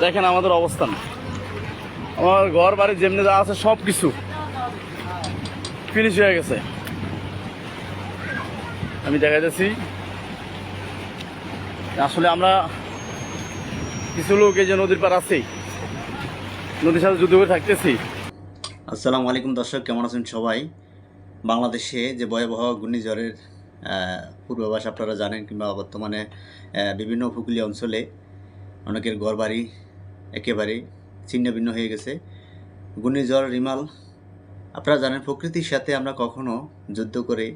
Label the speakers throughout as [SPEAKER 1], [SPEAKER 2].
[SPEAKER 1] দেখেন আমাদের অবস্থান, আমার ঘর বাড়ি যেমনি যা আছে সব কিছু ফিনিশ হয়ে গেছে। আমি দেখাইতেছি আসলে আমরা কিছু লোক এই যে নদীর পার আছেই, নদীর সাথে যুদ্ধ করে থাকতেছি।
[SPEAKER 2] আসসালামু আলাইকুম দর্শক, কেমন আছেন সবাই? বাংলাদেশে যে ভয়াবহ ঘূর্ণিঝড়ের পূর্বাভাস আপনারা জানেন, কিংবা বর্তমানে বিভিন্ন উপকূলীয় অঞ্চলে অনেকের ঘরবাড়ি একেবারে ছিন্ন ভিন্ন হয়ে গেছে। ঘূর্ণিঝড় রিমাল, আপনারা জানেন প্রকৃতির সাথে আমরা কখনো যুদ্ধ করে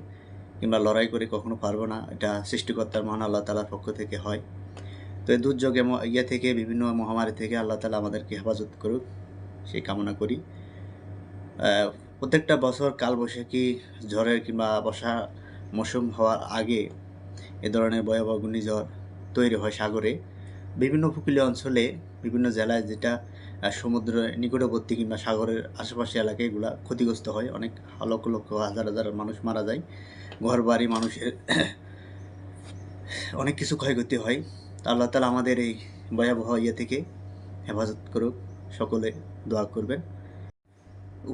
[SPEAKER 2] কিংবা লড়াই করে কখনো পারবো না। এটা সৃষ্টিকর্তার মহান আল্লাহ তাআলার পক্ষ থেকে হয়। তো এই দুর্যোগ থেকে বিভিন্ন মহামারী থেকে আল্লাহ তাআলা আমাদেরকে হেফাজত করুক, সেই কামনা করি। প্রত্যেকটা বছর কালবৈশাখী ঝড়ের কিংবা বর্ষা মৌসুম হওয়ার আগে এ ধরনের ভয়াবহ ঘূর্ণিঝড় তৈরি হয় সাগরে। বিভিন্ন উপকূলীয় অঞ্চলে, বিভিন্ন জেলায়, যেটা সমুদ্রের নিকটবর্তী কিংবা সাগরের আশেপাশে এলাকায় এগুলা ক্ষতিগ্রস্ত হয়। অনেক লক্ষ লক্ষ হাজার হাজার মানুষ মারা যায়, ঘর বাড়ি মানুষের অনেক কিছু ক্ষয়ক্ষতি হয়। আল্লাহ তাআলা আমাদের এই ভয়াবহ থেকে হেফাজত করুক, সকলে দোয়া করবেন।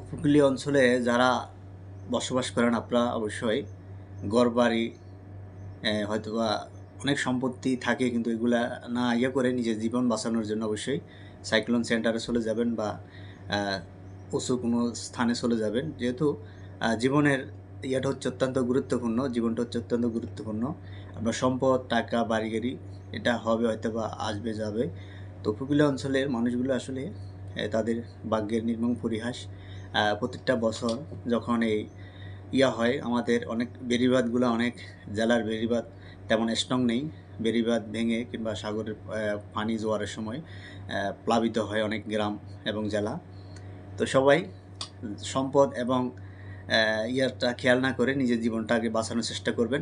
[SPEAKER 2] উপকূলীয় অঞ্চলে যারা বসবাস করেন আপনারা অবশ্যই ঘরবাড়ি, হয়তোবা অনেক সম্পত্তি থাকে, কিন্তু এগুলা না করে নিজের জীবন বাঁচানোর জন্য অবশ্যই সাইক্লোন সেন্টারে চলে যাবেন বা উঁচু কোনো স্থানে চলে যাবেন। যেহেতু জীবনের হচ্ছে অত্যন্ত গুরুত্বপূর্ণ, জীবনটা হচ্ছে অত্যন্ত গুরুত্বপূর্ণ। আপনার সম্পদ, টাকা, বাড়ি গাড়ি এটা হবে হয়তো বা আসবে যাবে। তো উপকূলীয় অঞ্চলের মানুষগুলো আসলে তাদের ভাগ্যের নির্মম পরিহাস। প্রত্যেকটা বছর যখন এই হয়, আমাদের অনেক বেড়িবাঁধগুলো, অনেক জেলার বেড়িবাঁধ তেমন স্ট্রং নেই। বেড়িবাঁধ ভেঙে কিংবা সাগরের পানি জোয়ারের সময় প্লাবিত হয় অনেক গ্রাম এবং জেলা। তো সবাই সম্পদ এবং খেয়াল না করে নিজের জীবনটাকে বাঁচানোর চেষ্টা করবেন।